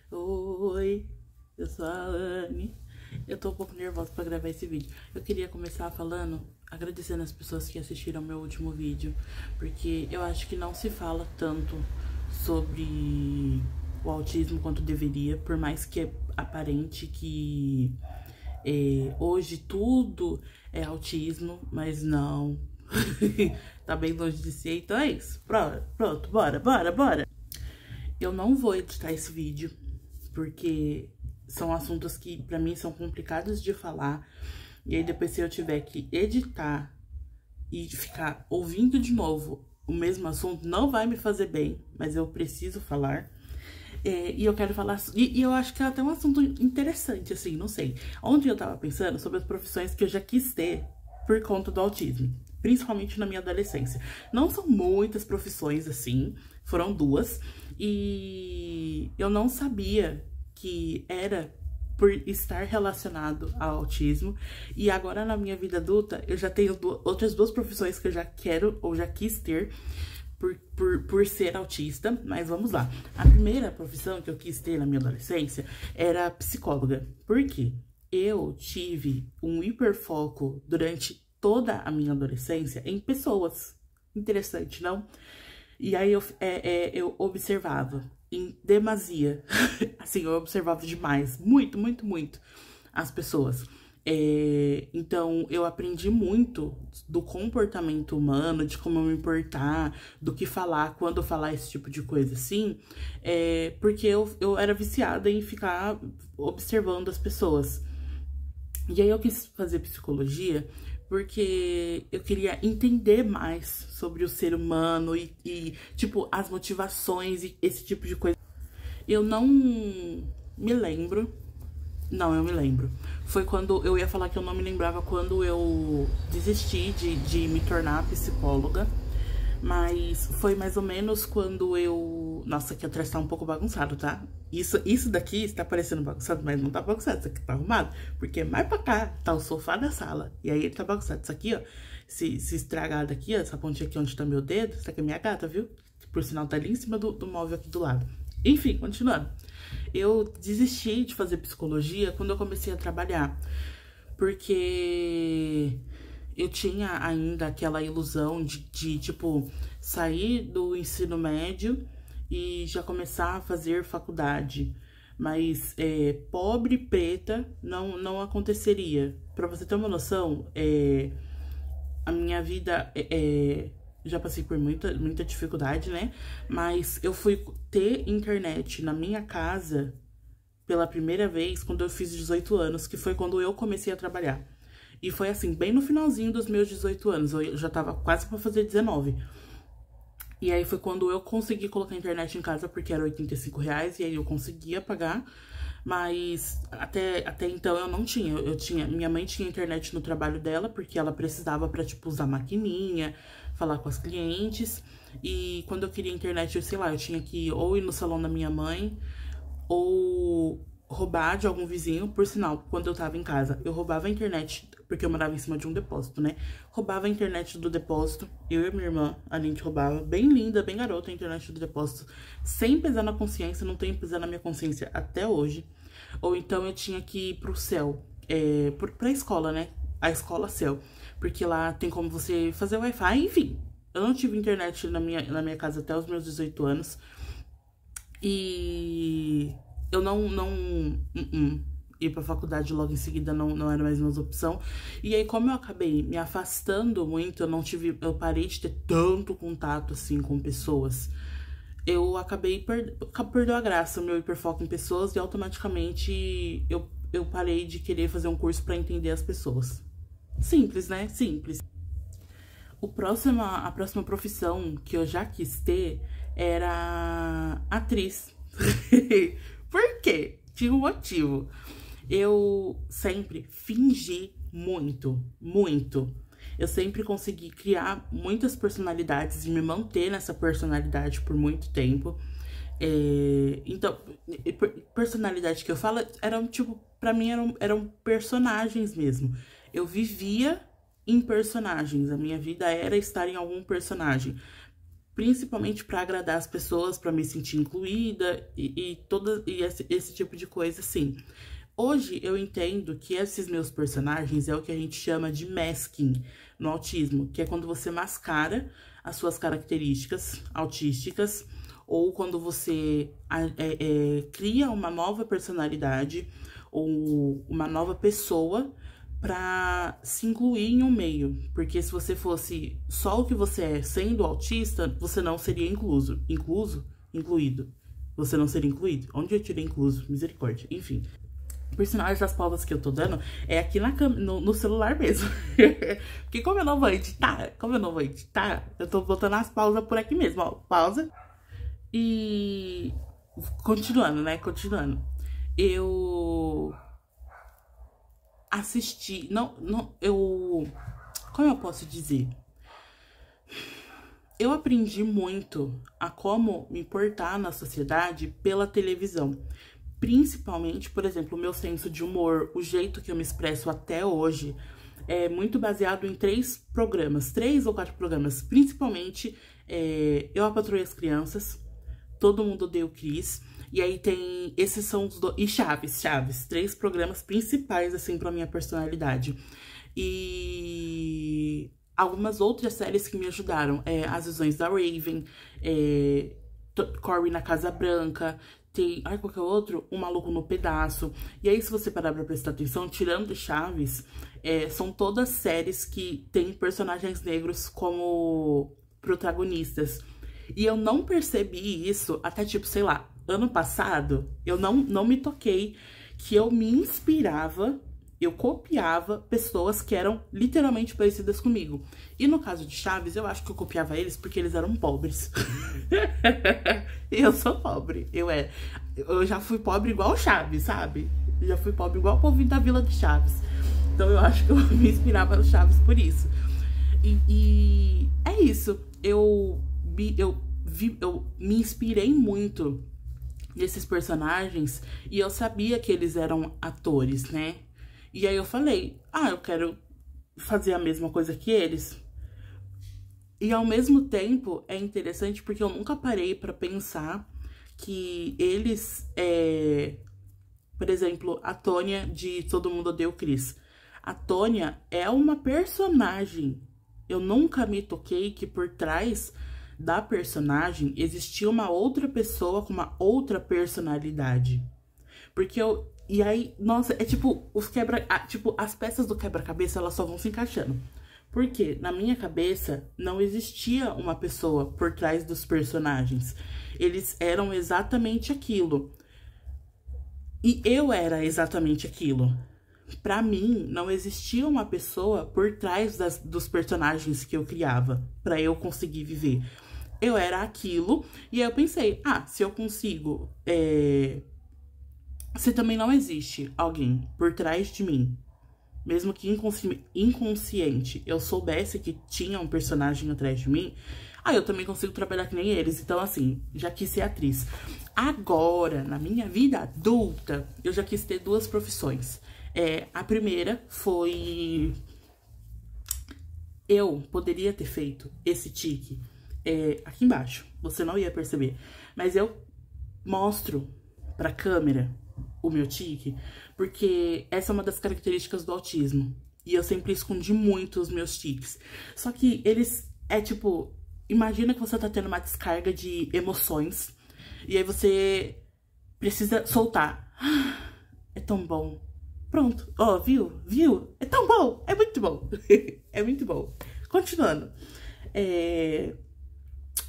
Oi, eu sou a Anne. Eu tô um pouco nervosa pra gravar esse vídeo. Eu queria começar falando, agradecendo as pessoas que assistiram ao meu último vídeo, porque eu acho que não se fala tanto sobre o autismo quanto deveria, por mais que é aparente que hoje tudo é autismo, mas não. Tá bem longe de ser, então é isso. Pronto, bora. Eu não vou editar esse vídeo, porque são assuntos que pra mim são complicados de falar. E aí depois, se eu tiver que editar e ficar ouvindo de novo o mesmo assunto, não vai me fazer bem, mas eu preciso falar. E eu quero falar, e eu acho que é até um assunto interessante, assim, não sei. Ontem eu tava pensando sobre as profissões que eu já quis ter por conta do autismo, principalmente na minha adolescência. Não são muitas profissões assim, foram duas, e eu não sabia que era por estar relacionado ao autismo. E agora na minha vida adulta, eu já tenho outras duas profissões que eu já quero ou já quis ter por ser autista, mas vamos lá. A primeira profissão que eu quis ter na minha adolescência era psicóloga. Por quê? Eu tive um hiperfoco durante toda a minha adolescência em pessoas. Interessante, não? E aí eu observava em demasia. Assim, eu observava demais. Muito as pessoas. Então, eu aprendi muito do comportamento humano, de como eu me importar, do que falar, quando falar esse tipo de coisa assim, porque eu era viciada em ficar observando as pessoas. E aí eu quis fazer psicologia porque eu queria entender mais sobre o ser humano tipo, as motivações e esse tipo de coisa. Eu não me lembro. Não, eu me lembro. Foi quando eu ia falar que eu não me lembrava quando eu desisti de me tornar psicóloga. Mas foi mais ou menos quando eu... Nossa, aqui atrás tá um pouco bagunçado, tá? Isso daqui está parecendo bagunçado, mas não tá bagunçado. Isso aqui tá arrumado. Porque mais pra cá tá o sofá da sala. E aí ele tá bagunçado. Isso aqui, ó, se estragar daqui, ó, essa pontinha aqui onde tá meu dedo, isso aqui é minha gata, viu? Por sinal, tá ali em cima do móvel aqui do lado. Enfim, continuando. Eu desisti de fazer psicologia quando eu comecei a trabalhar. Porque eu tinha ainda aquela ilusão de tipo, sair do ensino médio e já começar a fazer faculdade. Mas pobre preta não aconteceria. Pra você ter uma noção, a minha vida já passei por muita dificuldade, né? Mas eu fui ter internet na minha casa pela primeira vez quando eu fiz 18 anos, que foi quando eu comecei a trabalhar. E foi assim, bem no finalzinho dos meus 18 anos, eu já tava quase pra fazer 19. E aí foi quando eu consegui colocar a internet em casa, porque era R$ 85, e aí eu conseguia pagar. Mas até então eu não tinha. Minha mãe tinha internet no trabalho dela, porque ela precisava pra, tipo, usar maquininha, falar com as clientes. E quando eu queria internet, eu sei lá, eu tinha que ou ir no salão da minha mãe, ou roubar de algum vizinho. Por sinal, quando eu tava em casa, eu roubava a internet, porque eu morava em cima de um depósito, né? Roubava a internet do depósito, eu e minha irmã, a gente roubava, bem linda, bem garota, a internet do depósito, sem pesar na consciência, não tem pesar na minha consciência até hoje. Ou então eu tinha que ir pro céu, pra escola, né? A escola céu, porque lá tem como você fazer Wi-Fi, enfim. Eu não tive internet na minha casa até os meus 18 anos. E eu ir pra faculdade logo em seguida não era mais uma opção. E aí, como eu acabei me afastando muito, eu parei de ter tanto contato, assim, com pessoas. Eu acabei, perdeu a graça, o meu hiperfoco em pessoas, e automaticamente eu parei de querer fazer um curso pra entender as pessoas. Simples, né? Simples. A próxima profissão que eu já quis ter era atriz. Por quê? Tinha um motivo. Eu sempre fingi muito. Eu sempre consegui criar muitas personalidades e me manter nessa personalidade por muito tempo. Então, personalidade que eu falo eram, tipo, pra mim eram personagens mesmo. Eu vivia em personagens. A minha vida era estar em algum personagem. principalmente para agradar as pessoas, para me sentir incluída e esse tipo de coisa, assim. Hoje eu entendo que esses meus personagens é o que a gente chama de masking no autismo, que é quando você mascara as suas características autísticas ou quando você cria uma nova personalidade ou uma nova pessoa para se incluir em um meio. Porque se você fosse só o que você é sendo autista, você não seria incluído. Você não seria incluído. Onde eu tirei incluso? Misericórdia. Enfim. Por sinal, essas pausas que eu tô dando é aqui no celular mesmo. Porque como eu não vou editar, eu tô botando as pausas por aqui mesmo, ó. Pausa. E continuando, né? Eu assisti, como eu posso dizer? Eu aprendi muito a como me portar na sociedade pela televisão. Principalmente, por exemplo, o meu senso de humor, o jeito que eu me expresso até hoje, é muito baseado em 3 ou 4 programas. Principalmente, Eu, a Patroa e as Crianças, Todo Mundo Odeia o Chris. E aí tem, esses são os e Chaves, 3 programas principais, assim, pra minha personalidade. E algumas outras séries que me ajudaram, As Visões da Raven, Cory na Casa Branca, tem, qual que é o outro? Um Maluco no Pedaço. E aí, se você parar pra prestar atenção, tirando Chaves, são todas séries que têm personagens negros como protagonistas. E eu não percebi isso até, tipo, sei lá, ano passado, eu não me toquei que eu me inspirava, eu copiava pessoas que eram literalmente parecidas comigo. E no caso de Chaves, eu acho que eu copiava eles porque eles eram pobres. E eu sou pobre. Eu já fui pobre igual o Chaves, sabe? Eu já fui pobre igual o povinho da Vila de Chaves. Então eu acho que eu me inspirava no Chaves por isso. E é isso. Eu me inspirei muito nesses personagens e eu sabia que eles eram atores, né? E aí eu falei, eu quero fazer a mesma coisa que eles. E ao mesmo tempo é interessante porque eu nunca parei pra pensar que eles, por exemplo, a Tônia de Todo Mundo Odeia o Chris. A Tônia é uma personagem. Eu nunca me toquei que por trás da personagem existia uma outra pessoa com uma outra personalidade. Porque e aí, nossa, é tipo, as peças do quebra-cabeça, elas só vão se encaixando. Porque na minha cabeça não existia uma pessoa por trás dos personagens. Eles eram exatamente aquilo. E eu era exatamente aquilo. Pra mim, não existia uma pessoa por trás dos personagens que eu criava pra eu conseguir viver. Eu era aquilo, e aí eu pensei, se eu consigo... Se também não existe alguém por trás de mim, mesmo que inconsciente, eu soubesse que tinha um personagem atrás de mim, eu também consigo trabalhar que nem eles. Então, assim, já quis ser atriz. Agora, na minha vida adulta, eu já quis ter 2 profissões. A primeira foi... Eu poderia ter feito esse tique aqui embaixo, você não ia perceber. Mas eu mostro pra câmera o meu tique, porque essa é uma das características do autismo. E eu sempre escondi muito os meus tiques. Só que eles, tipo, imagina que você tá tendo uma descarga de emoções, e aí você precisa soltar. É tão bom. Pronto. Viu? É tão bom. É muito bom. É muito bom. Continuando.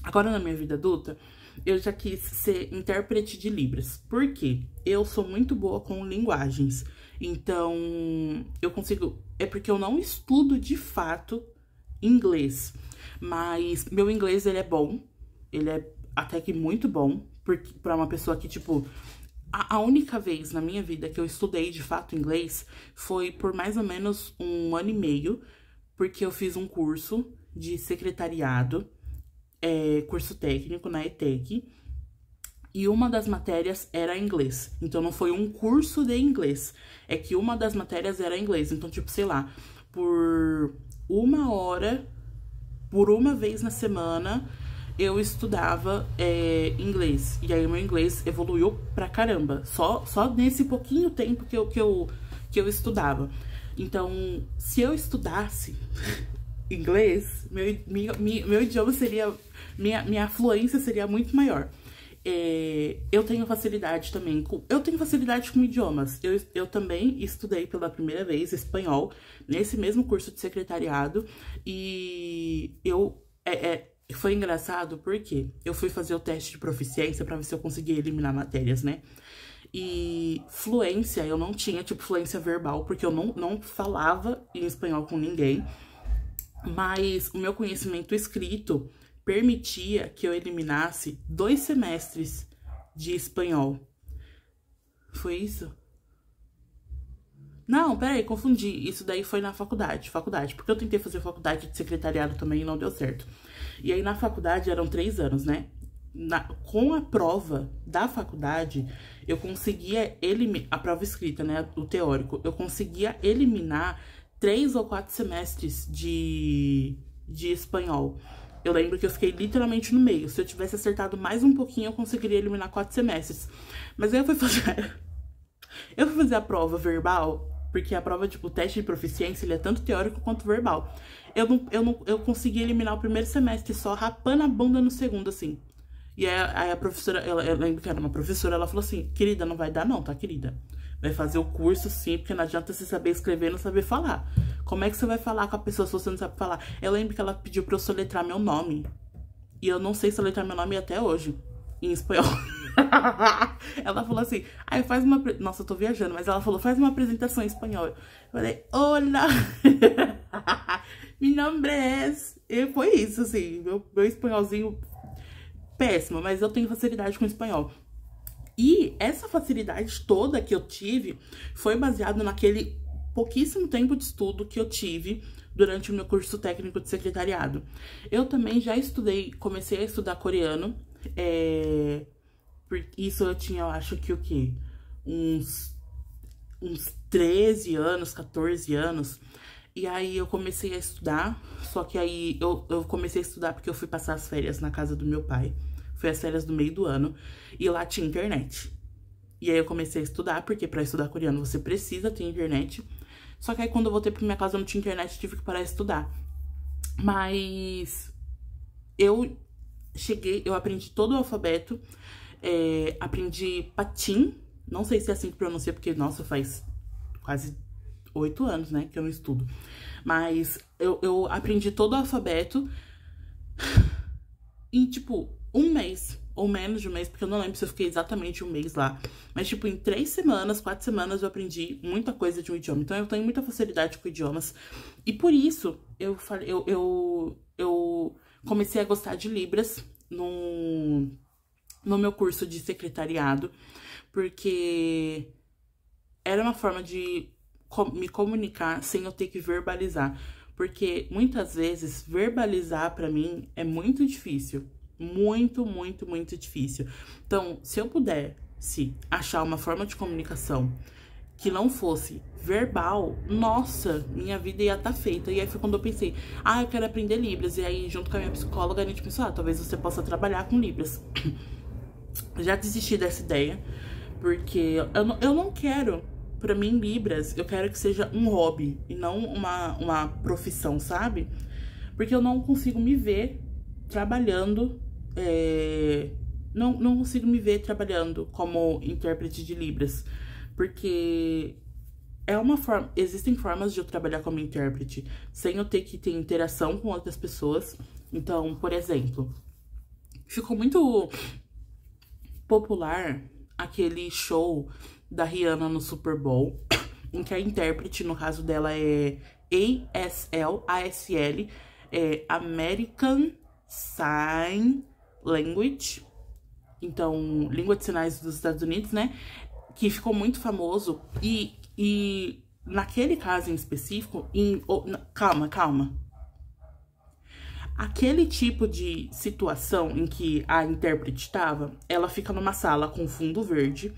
Agora, na minha vida adulta, eu já quis ser intérprete de Libras. Por quê? Eu sou muito boa com linguagens. Então, eu consigo... É porque eu não estudo, de fato, inglês. Mas meu inglês, ele é bom. Ele é até que muito bom. Pra uma pessoa que, tipo... A única vez na minha vida que eu estudei, de fato, inglês foi por mais ou menos 1 ano e meio. Porque eu fiz um curso de secretariado. Curso técnico na ETEC, e uma das matérias era inglês. Então, não foi um curso de inglês, é que uma das matérias era inglês. Então, tipo, sei lá, por 1 hora, por uma vez na semana, eu estudava inglês. E aí o meu inglês evoluiu pra caramba. Só nesse pouquinho tempo que eu estudava. Então, se eu estudasse inglês, meu idioma seria... Minha fluência seria muito maior. Eu tenho facilidade também com idiomas. Eu também estudei pela primeira vez espanhol nesse mesmo curso de secretariado. E foi engraçado porque eu fui fazer o teste de proficiência pra ver se eu conseguia eliminar matérias, né? E fluência eu não tinha, tipo, fluência verbal, porque eu não falava em espanhol com ninguém. Mas o meu conhecimento escrito permitia que eu eliminasse 2 semestres de espanhol. Foi isso? Não, peraí, confundi. Isso daí foi na faculdade, porque eu tentei fazer faculdade de secretariado também e não deu certo. E aí na faculdade eram 3 anos, né? Com a prova da faculdade, eu conseguia eliminar, a prova escrita, né, o teórico, eu conseguia eliminar 3 ou 4 semestres de espanhol. Eu lembro que eu fiquei literalmente no meio. Se eu tivesse acertado mais um pouquinho, eu conseguiria eliminar 4 semestres. Mas aí eu fui fazer a prova verbal, porque a prova, tipo, o teste de proficiência, ele é tanto teórico quanto verbal. Eu consegui eliminar o primeiro semestre só, rapando a bunda no segundo, assim. E aí a professora, eu lembro que era uma professora, ela falou assim: querida, não vai dar não, tá, querida? Vai fazer o curso sim, porque não adianta você saber escrever e não saber falar. Como é que você vai falar com a pessoa se você não sabe falar? Eu lembro que ela pediu pra eu soletrar meu nome. E eu não sei soletrar meu nome até hoje, em espanhol. Ela falou assim, aí faz uma... Nossa, eu tô viajando, mas ela falou, faz uma apresentação em espanhol. Eu falei, olá, mi nombre es... E foi isso, assim, meu espanholzinho péssimo, mas eu tenho facilidade com espanhol. E essa facilidade toda que eu tive foi baseado naquele pouquíssimo tempo de estudo que eu tive durante o meu curso técnico de secretariado. Eu também já estudei, comecei a estudar coreano, isso eu tinha, eu acho que o quê? Uns 13 anos, 14 anos. E aí eu comecei a estudar, só que aí eu comecei a estudar porque eu fui passar as férias na casa do meu pai. Foi as férias do meio do ano, e lá tinha internet. E aí eu comecei a estudar, porque pra estudar coreano você precisa ter internet. Só que aí quando eu voltei pra minha casa eu não tinha internet, tive que parar de estudar. Mas eu aprendi todo o alfabeto, aprendi patim, não sei se é assim que pronuncia, porque, nossa, faz quase 8 anos, né, que eu não estudo. Mas eu aprendi todo o alfabeto em, tipo, um mês, ou menos de um mês, porque eu não lembro se eu fiquei exatamente um mês lá. Mas, tipo, em 3 semanas, 4 semanas, eu aprendi muita coisa de um idioma. Então, eu tenho muita facilidade com idiomas. E por isso, eu comecei a gostar de Libras no meu curso de secretariado, porque era uma forma de me comunicar sem eu ter que verbalizar. Porque muitas vezes verbalizar pra mim é muito difícil. Muito, muito, muito difícil. Então, se eu pudesse achar uma forma de comunicação que não fosse verbal, nossa, minha vida ia estar feita. E aí foi quando eu pensei, eu quero aprender Libras. E aí, junto com a minha psicóloga, a gente pensou, talvez você possa trabalhar com Libras. Já desisti dessa ideia, porque eu não quero, pra mim, Libras, eu quero que seja um hobby e não uma profissão, sabe? Porque eu não consigo me ver trabalhando, não consigo me ver trabalhando como intérprete de Libras, porque existem formas de eu trabalhar como intérprete sem eu ter que ter interação com outras pessoas. Então, por exemplo, ficou muito popular aquele show da Rihanna no Super Bowl, em que a intérprete, no caso dela, é ASL, American Sign Language, então, língua de sinais dos Estados Unidos, né, que ficou muito famoso, e naquele caso em específico, calma. Aquele tipo de situação em que a intérprete estava, ela fica numa sala com fundo verde,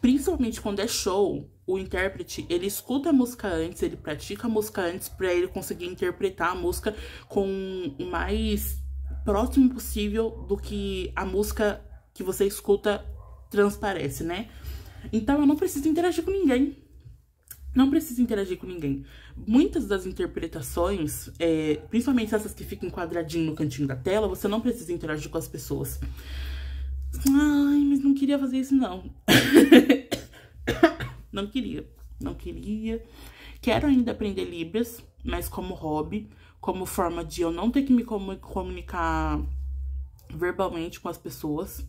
principalmente quando é show, o intérprete, ele escuta a música antes, ele pratica a música antes pra ele conseguir interpretar a música com mais próximo possível do que a música que você escuta transparece, né? Então eu não preciso interagir com ninguém. Não preciso interagir com ninguém. Muitas das interpretações, principalmente essas que ficam quadradinho no cantinho da tela, você não precisa interagir com as pessoas. Ai, mas não queria fazer isso, não. Não queria. Quero ainda aprender Libras, mas como hobby, como forma de eu não ter que me comunicar verbalmente com as pessoas.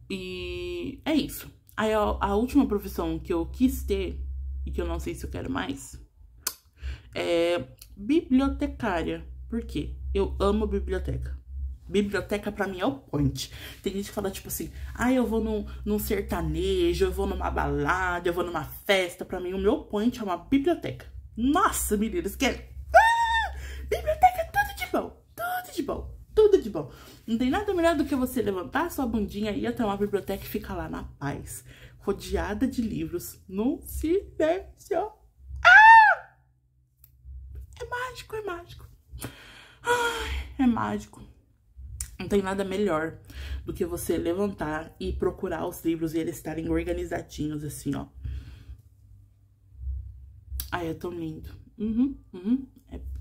E é isso. Aí a última profissão que eu quis ter, e que eu não sei se eu quero mais, é bibliotecária. Por quê? Eu amo biblioteca. Biblioteca pra mim é o point. Tem gente que fala tipo assim, eu vou num sertanejo, eu vou numa balada, eu vou numa festa. Pra mim o meu point é uma biblioteca. Nossa, meninas, biblioteca é tudo de bom. Tudo de bom. Tudo de bom. Não tem nada melhor do que você levantar sua bundinha e ir até uma biblioteca e ficar lá na paz, rodeada de livros, no silêncio. É mágico, é mágico. Ai, é mágico. Não tem nada melhor do que você levantar e procurar os livros e eles estarem organizadinhos assim, ó. Ai, é tão lindo.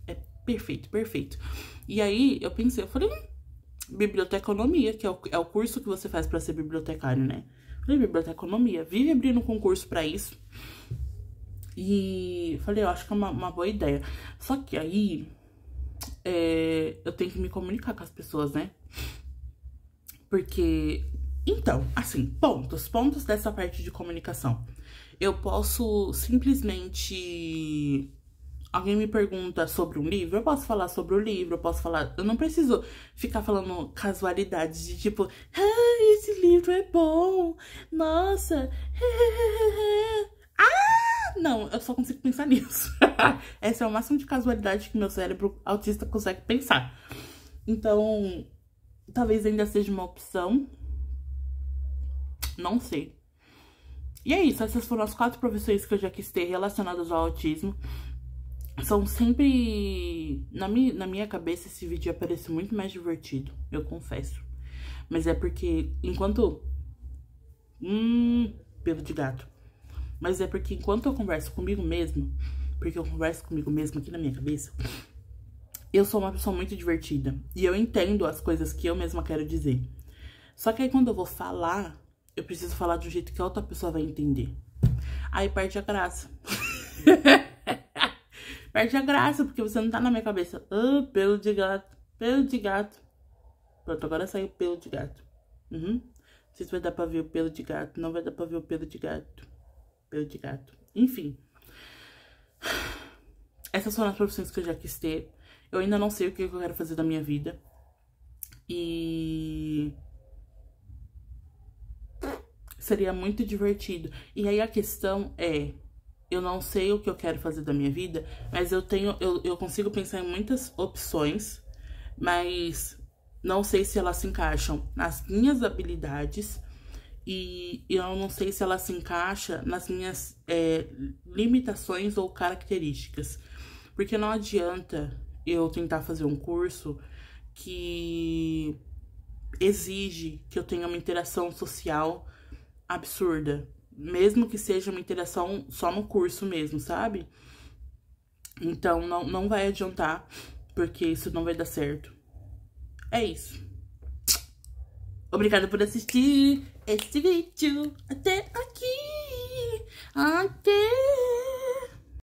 É perfeito, perfeito. E aí, eu falei, biblioteconomia, que é o curso que você faz pra ser bibliotecário, né? Falei, biblioteconomia, vive abrindo concurso pra isso. E falei, eu acho que é uma boa ideia. Só que aí, eu tenho que me comunicar com as pessoas, né? Porque, então, assim, pontos dessa parte de comunicação. Eu posso simplesmente... Alguém me pergunta sobre um livro, eu posso falar sobre o livro, eu posso falar... Eu não preciso ficar falando casualidades de tipo... esse livro é bom, nossa... Não, eu só consigo pensar nisso. Esse é o máximo de casualidade que meu cérebro autista consegue pensar. Então, talvez ainda seja uma opção. Não sei. E é isso, essas foram as 4 profissões que eu já quis ter relacionadas ao autismo. São sempre... Na minha cabeça, esse vídeo ia parecer muito mais divertido, eu confesso. Mas é porque, enquanto... pelo de gato. Mas é porque enquanto eu converso comigo mesmo, porque eu converso comigo mesmo aqui na minha cabeça, eu sou uma pessoa muito divertida. E eu entendo as coisas que eu mesma quero dizer. Só que aí quando eu vou falar, eu preciso falar do jeito que a outra pessoa vai entender. Aí perde a graça. Perde a graça, porque você não tá na minha cabeça. Pelo de gato, pelo de gato. Pronto, agora saiu pelo de gato. Não sei se vai dar pra ver o pelo de gato. Não vai dar pra ver o pelo de gato. Pelo de gato. Enfim. Essas foram as profissões que eu já quis ter. Eu ainda não sei o que eu quero fazer da minha vida. E... seria muito divertido. E aí a questão é... eu não sei o que eu quero fazer da minha vida, mas eu consigo pensar em muitas opções, mas não sei se elas se encaixam nas minhas habilidades e eu não sei se elas se encaixam nas minhas limitações ou características. Porque não adianta eu tentar fazer um curso que exige que eu tenha uma interação social absurda. Mesmo que seja uma interação só no curso mesmo, sabe? Então, não vai adiantar, porque isso não vai dar certo. É isso. Obrigada por assistir esse vídeo até aqui. Até...